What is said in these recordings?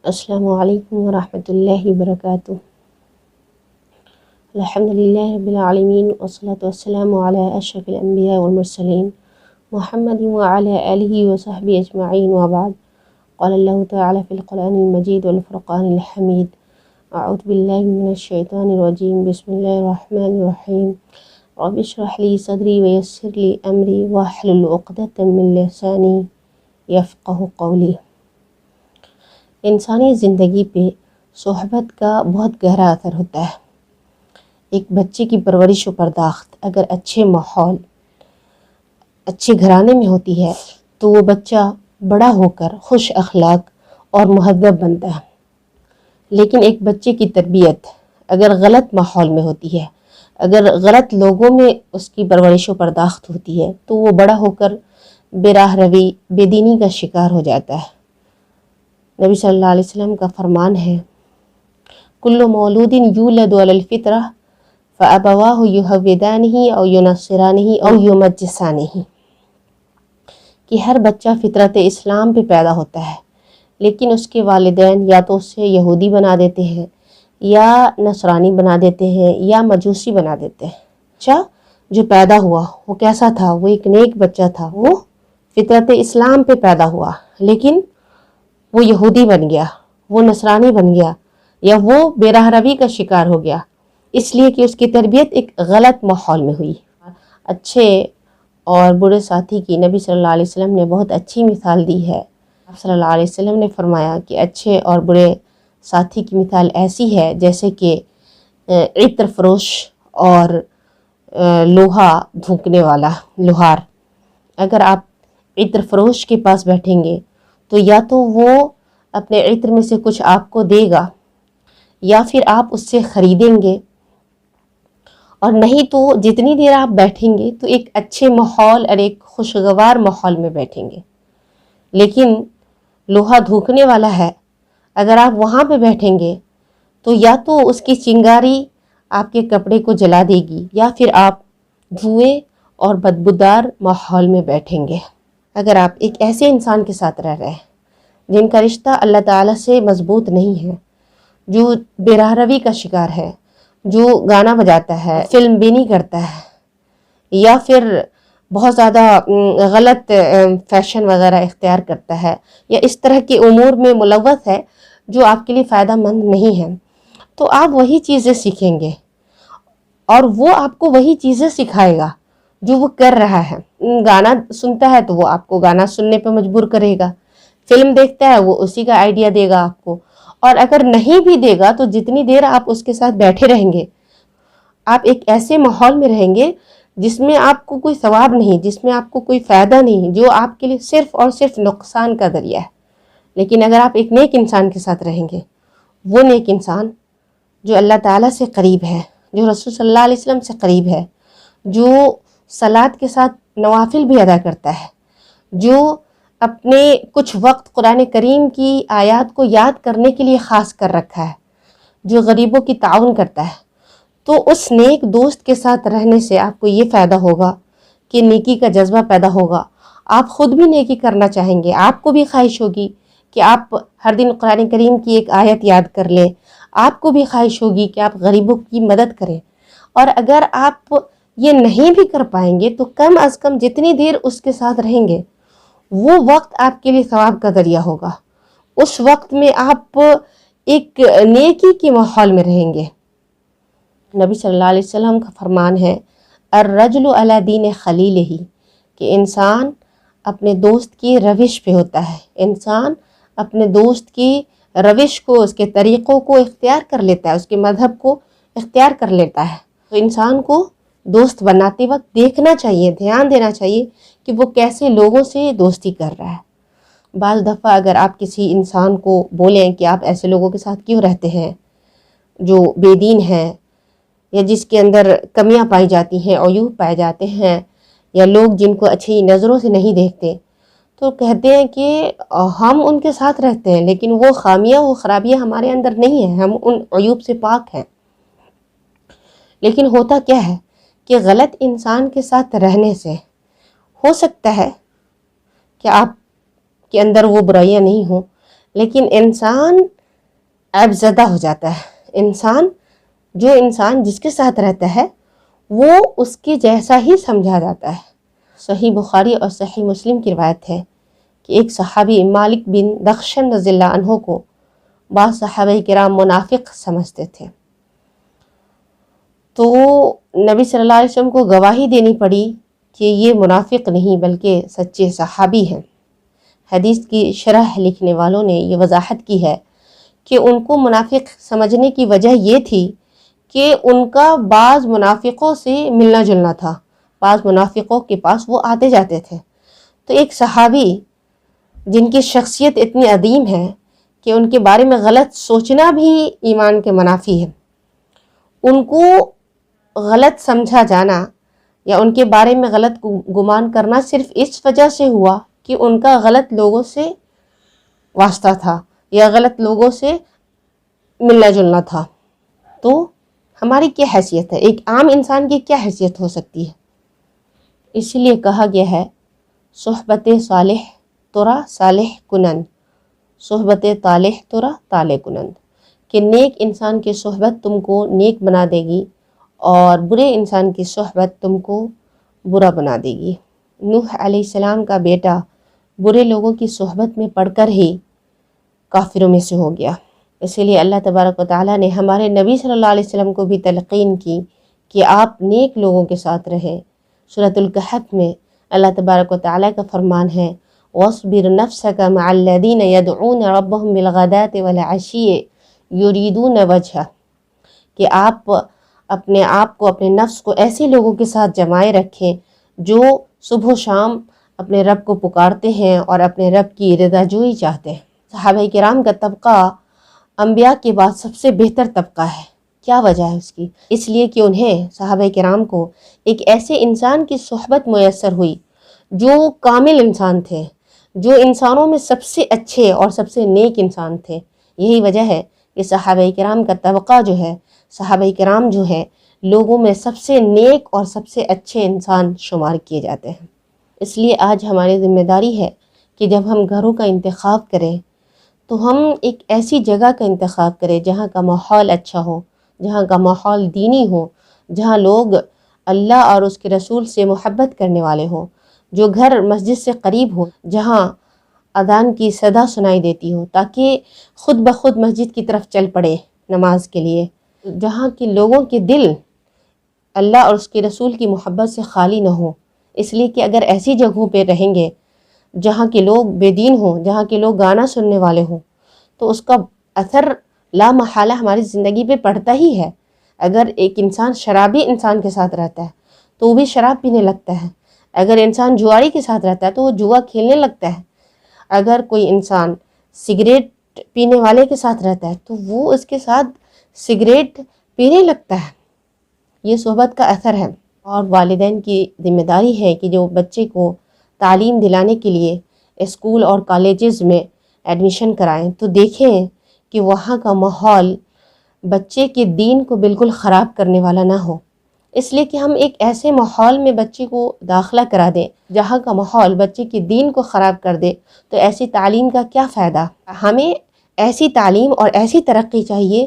السلام علیکم ورحمۃ اللہ وبرکاتہ۔ الحمدللہ رب العالمین والصلاة والسلام علی اشرف الانبیاء والمرسلین محمد وعلی آلہ وصحبہ اجمعین وبعد۔ قال اللہ تعالی فی القرآن المجید والفرقان الحمید، اعوذ باللہ من الشیطان الرجیم، بسم اللہ الرحمن الرحیم، رب اشرح لی صدری ویسر لی امری واحلل عقدۃ من لسانی یفقہوا قولی۔ انسانی زندگی پہ صحبت کا بہت گہرا اثر ہوتا ہے۔ ایک بچے کی پرورش و پرداخت اگر اچھے ماحول، اچھے گھرانے میں ہوتی ہے تو وہ بچہ بڑا ہو کر خوش اخلاق اور مہذب بنتا ہے۔ لیکن ایک بچے کی تربیت اگر غلط ماحول میں ہوتی ہے، اگر غلط لوگوں میں اس کی پرورش و پرداخت ہوتی ہے تو وہ بڑا ہو کر بے راہ روی، بے دینی کا شکار ہو جاتا ہے۔ نبی صلی اللہ علیہ وسلم کا فرمان ہے، کل مولود یولد علی الفطرہ فابواہ یہودانہ او ینصرانہ او یمجسانہ، کہ ہر بچہ فطرت اسلام پہ پیدا ہوتا ہے لیکن اس کے والدین یا تو اسے یہودی بنا دیتے ہیں یا نصرانی بنا دیتے ہیں یا مجوسی بنا دیتے ہیں۔ بچہ جو پیدا ہوا وہ کیسا تھا؟ وہ ایک نیک بچہ تھا، وہ فطرت اسلام پہ پیدا ہوا لیکن وہ یہودی بن گیا، وہ نصرانی بن گیا یا وہ بے راہ روی کا شکار ہو گیا، اس لیے کہ اس کی تربیت ایک غلط ماحول میں ہوئی۔ اچھے اور برے ساتھی کی نبی صلی اللہ علیہ وسلم نے بہت اچھی مثال دی ہے۔ آپ صلی اللہ علیہ وسلم نے فرمایا کہ اچھے اور برے ساتھی کی مثال ایسی ہے جیسے کہ عطر فروش اور لوہا دھوکنے والا لوہار۔ اگر آپ عطر فروش کے پاس بیٹھیں گے تو یا تو وہ اپنے عطر میں سے کچھ آپ کو دے گا یا پھر آپ اس سے خریدیں گے، اور نہیں تو جتنی دیر آپ بیٹھیں گے تو ایک اچھے ماحول اور ایک خوشگوار ماحول میں بیٹھیں گے۔ لیکن لوہا دھوکنے والا ہے، اگر آپ وہاں پہ بیٹھیں گے تو یا تو اس کی چنگاری آپ کے کپڑے کو جلا دے گی یا پھر آپ دھوئیں اور بدبودار ماحول میں بیٹھیں گے۔ اگر آپ ایک ایسے انسان کے ساتھ رہ رہے ہیں جن کا رشتہ اللہ تعالیٰ سے مضبوط نہیں ہے، جو بے راہ روی کا شکار ہے، جو گانا بجاتا ہے، فلم بینی کرتا ہے یا پھر بہت زیادہ غلط فیشن وغیرہ اختیار کرتا ہے یا اس طرح کے امور میں ملوث ہے جو آپ کے لیے فائدہ مند نہیں ہے، تو آپ وہی چیزیں سیکھیں گے اور وہ آپ کو وہی چیزیں سکھائے گا جو وہ کر رہا ہے۔ گانا سنتا ہے تو وہ آپ کو گانا سننے پہ مجبور کرے گا، فلم دیکھتا ہے وہ اسی کا آئیڈیا دے گا آپ کو، اور اگر نہیں بھی دے گا تو جتنی دیر آپ اس کے ساتھ بیٹھے رہیں گے آپ ایک ایسے ماحول میں رہیں گے جس میں آپ کو کوئی ثواب نہیں، جس میں آپ کو کوئی فائدہ نہیں، جو آپ کے لیے صرف اور صرف نقصان کا ذریعہ ہے۔ لیکن اگر آپ ایک نیک انسان کے ساتھ رہیں گے، وہ نیک انسان جو اللہ تعالیٰ سے قریب ہے، جو رسول صلی اللہ علیہ وسلم سے قریب ہے، جو صلاۃ کے ساتھ نوافل بھی ادا کرتا ہے، جو اپنے کچھ وقت قرآن کریم کی آیات کو یاد کرنے کے لیے خاص کر رکھا ہے، جو غریبوں کی تعاون کرتا ہے، تو اس نیک دوست کے ساتھ رہنے سے آپ کو یہ فائدہ ہوگا کہ نیکی کا جذبہ پیدا ہوگا، آپ خود بھی نیکی کرنا چاہیں گے، آپ کو بھی خواہش ہوگی کہ آپ ہر دن قرآن کریم کی ایک آیت یاد کر لیں، آپ کو بھی خواہش ہوگی کہ آپ غریبوں کی مدد کریں، اور اگر آپ یہ نہیں بھی کر پائیں گے تو کم از کم جتنی دیر اس کے ساتھ رہیں گے وہ وقت آپ کے لیے ثواب کا ذریعہ ہوگا، اس وقت میں آپ ایک نیکی کے ماحول میں رہیں گے۔ نبی صلی اللہ علیہ وسلم کا فرمان ہے، الرجل علی دین خلیلہ، کہ انسان اپنے دوست کی روش پہ ہوتا ہے، انسان اپنے دوست کی روش کو، اس کے طریقوں کو اختیار کر لیتا ہے، اس کے مذہب کو اختیار کر لیتا ہے۔ تو انسان کو دوست بناتے وقت دیکھنا چاہیے، دھیان دینا چاہیے کہ وہ کیسے لوگوں سے دوستی کر رہا ہے۔ بعض دفعہ اگر آپ کسی انسان کو بولیں کہ آپ ایسے لوگوں کے ساتھ کیوں رہتے ہیں جو بے دین ہیں یا جس کے اندر کمیاں پائی جاتی ہیں، عیوب پائے جاتے ہیں، یا لوگ جن کو اچھی نظروں سے نہیں دیکھتے، تو کہتے ہیں کہ ہم ان کے ساتھ رہتے ہیں لیکن وہ خامیاں، وہ خرابیاں ہمارے اندر نہیں ہیں، ہم ان عیوب سے پاک ہیں۔ لیکن ہوتا کیا ہے کہ غلط انسان کے ساتھ رہنے سے ہو سکتا ہے کہ آپ کے اندر وہ برائیاں نہیں ہوں، لیکن انسان عیب زدہ ہو جاتا ہے انسان. جو انسان جس کے ساتھ رہتا ہے وہ اس کے جیسا ہی سمجھا جاتا ہے. صحیح بخاری اور صحیح مسلم کی روایت ہے کہ ایک صحابی مالک بن دخشن رضی اللہ عنہ کو بعض صحابہ کرام منافق سمجھتے تھے، تو نبی صلی اللہ علیہ وسلم کو گواہی دینی پڑی کہ یہ منافق نہیں بلکہ سچے صحابی ہیں. حدیث کی شرح لکھنے والوں نے یہ وضاحت کی ہے کہ ان کو منافق سمجھنے کی وجہ یہ تھی کہ ان کا بعض منافقوں سے ملنا جلنا تھا، بعض منافقوں کے پاس وہ آتے جاتے تھے. تو ایک صحابی جن کی شخصیت اتنی عظیم ہے کہ ان کے بارے میں غلط سوچنا بھی ایمان کے منافی ہے، ان کو غلط سمجھا جانا یا ان کے بارے میں غلط گمان کرنا صرف اس وجہ سے ہوا کہ ان کا غلط لوگوں سے واسطہ تھا یا غلط لوگوں سے ملنا جلنا تھا. تو ہماری کیا حیثیت ہے؟ ایک عام انسان کی کیا حیثیت ہو سکتی ہے؟ اسی لیے کہا گیا ہے صحبت صالح ترا صالح کنند، صحبت طالح ترا طالح کنند، کہ نیک انسان کی صحبت تم کو نیک بنا دے گی اور برے انسان کی صحبت تم کو برا بنا دے گی. نوح علیہ السلام کا بیٹا برے لوگوں کی صحبت میں پڑھ کر ہی کافروں میں سے ہو گیا. اسی لیے اللہ تبارک و تعالیٰ نے ہمارے نبی صلی اللہ علیہ وسلم کو بھی تلقین کی کہ آپ نیک لوگوں کے ساتھ رہیں. سورۃ الکہف میں اللہ تبارک و تعالیٰ کا فرمان ہے وَاصْبِرْ نَفْسَكَ مَعَ الَّذِينَ يَدْعُونَ رَبَّهُمْ بِالْغَدَاةِ وَالْعَشِيِّ يُرِيدُونَ وَجْهَهُ، کہ آپ اپنے آپ کو، اپنے نفس کو ایسے لوگوں کے ساتھ جمائے رکھیں جو صبح و شام اپنے رب کو پکارتے ہیں اور اپنے رب کی رضا جوئی چاہتے ہیں. صحابہ کرام کا طبقہ انبیاء کے بعد سب سے بہتر طبقہ ہے. کیا وجہ ہے اس کی؟ اس لیے کہ انہیں صحابہ کرام کو ایک ایسے انسان کی صحبت میسر ہوئی جو کامل انسان تھے، جو انسانوں میں سب سے اچھے اور سب سے نیک انسان تھے. یہی وجہ ہے کہ صحابہ کرام کا طبقہ جو ہے، صحابہ کرام جو ہے لوگوں میں سب سے نیک اور سب سے اچھے انسان شمار کیے جاتے ہیں. اس لیے آج ہماری ذمہ داری ہے کہ جب ہم گھروں کا انتخاب کریں تو ہم ایک ایسی جگہ کا انتخاب کریں جہاں کا ماحول اچھا ہو، جہاں کا ماحول دینی ہو، جہاں لوگ اللہ اور اس کے رسول سے محبت کرنے والے ہوں، جو گھر مسجد سے قریب ہو، جہاں اذان کی صدا سنائی دیتی ہو تاکہ خود بخود مسجد کی طرف چل پڑے نماز کے لیے، جہاں کے لوگوں کے دل اللہ اور اس کے رسول کی محبت سے خالی نہ ہو. اس لیے کہ اگر ایسی جگہوں پہ رہیں گے جہاں کے لوگ بے دین ہوں، جہاں کے لوگ گانا سننے والے ہوں، تو اس کا اثر لا محالہ ہماری زندگی پہ پڑتا ہی ہے. اگر ایک انسان شرابی انسان کے ساتھ رہتا ہے تو وہ بھی شراب پینے لگتا ہے. اگر انسان جواری کے ساتھ رہتا ہے تو وہ جوا کھیلنے لگتا ہے. اگر کوئی انسان سگریٹ پینے والے کے ساتھ رہتا ہے تو وہ اس کے ساتھ سگریٹ پینے لگتا ہے. یہ صحبت کا اثر ہے. اور والدین کی ذمہ داری ہے کہ جو بچے کو تعلیم دلانے کے لیے اسکول اور کالجز میں ایڈمیشن کرائیں تو دیکھیں کہ وہاں کا ماحول بچے کے دین کو بالکل خراب کرنے والا نہ ہو. اس لیے کہ ہم ایک ایسے ماحول میں بچے کو داخلہ کرا دیں جہاں کا ماحول بچے کے دین کو خراب کر دے تو ایسی تعلیم کا کیا فائدہ؟ ہمیں ایسی تعلیم اور ایسی ترقی چاہیے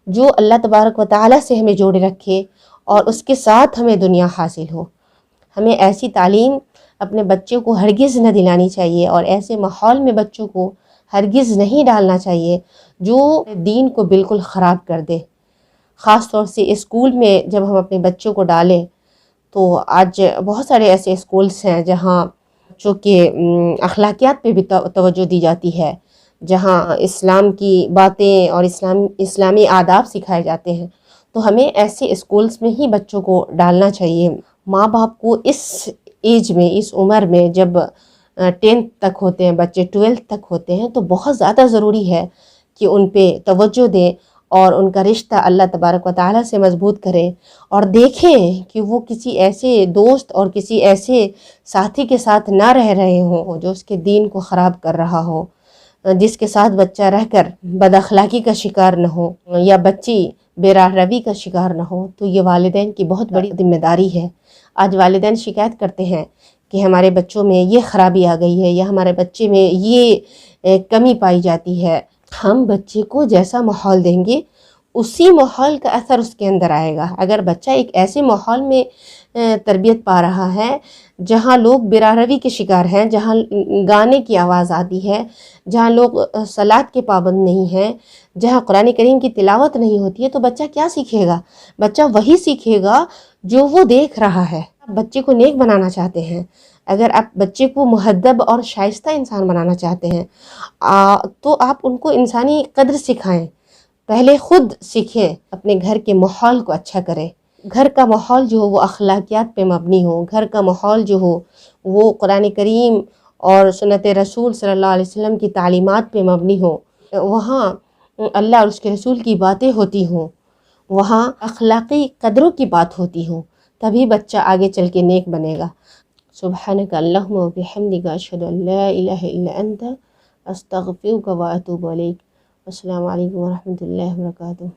جو اللہ تبارک و تعالیٰ سے ہمیں جوڑے رکھے اور اس کے ساتھ ہمیں دنیا حاصل ہو. ہمیں ایسی تعلیم اپنے بچوں کو ہرگز نہ دلانی چاہیے اور ایسے ماحول میں بچوں کو ہرگز نہیں ڈالنا چاہیے جو دین کو بالکل خراب کر دے. خاص طور سے اسکول میں جب ہم اپنے بچوں کو ڈالیں تو آج بہت سارے ایسے اسکولس ہیں جہاں بچوں کے اخلاقیات پہ بھی توجہ دی جاتی ہے، جہاں اسلام کی باتیں اور اسلامی آداب سکھائے جاتے ہیں. تو ہمیں ایسے اسکولس میں ہی بچوں کو ڈالنا چاہیے. ماں باپ کو اس ایج میں، اس عمر میں جب 10th تک ہوتے ہیں بچے، 12th تک ہوتے ہیں، تو بہت زیادہ ضروری ہے کہ ان پہ توجہ دیں اور ان کا رشتہ اللہ تبارک و تعالیٰ سے مضبوط کریں اور دیکھیں کہ وہ کسی ایسے دوست اور کسی ایسے ساتھی کے ساتھ نہ رہ رہے ہوں جو اس کے دین کو خراب کر رہا ہو، جس کے ساتھ بچہ رہ کر بد اخلاقی کا شکار نہ ہو یا بچی بے راہ روی کا شکار نہ ہو. تو یہ والدین کی بہت بڑی ذمہ داری ہے. آج والدین شکایت کرتے ہیں کہ ہمارے بچوں میں یہ خرابی آ گئی ہے یا ہمارے بچے میں یہ کمی پائی جاتی ہے ہم بچے کو جیسا ماحول دیں گے اسی ماحول کا اثر اس کے اندر آئے گا۔ اگر بچہ ایک ایسے ماحول میں تربیت پا رہا ہے جہاں لوگ براروی کے شکار ہیں، جہاں گانے کی آواز آتی ہے، جہاں لوگ صلاۃ کے پابند نہیں ہیں، جہاں قرآن کریم کی تلاوت نہیں ہوتی ہے، تو بچہ کیا سیکھے گا؟ بچہ وہی سیکھے گا جو وہ دیکھ رہا ہے۔ بچے کو نیک بنانا چاہتے ہیں، اگر آپ بچے کو مہذب اور شائستہ انسان بنانا چاہتے ہیں تو آپ ان کو انسانی قدر سکھائیں۔ پہلے خود سیکھیں، اپنے گھر کے ماحول کو اچھا کریں۔ گھر کا ماحول جو ہو وہ اخلاقیات پہ مبنی ہو، گھر کا ماحول جو ہو وہ قرآن کریم اور سنت رسول صلی اللہ علیہ وسلم کی تعلیمات پہ مبنی ہو، وہاں اللہ اور اس کے رسول کی باتیں ہوتی ہوں، وہاں اخلاقی قدروں کی بات ہوتی ہوں، تبھی بچہ آگے چل کے نیک بنے گا۔ سبحانک اللہم و بحمدک اشہد ان لا الہ الا انت استغفرک و اتوب الیک۔ السلام علیکم ورحمۃ اللہ وبرکاتہ۔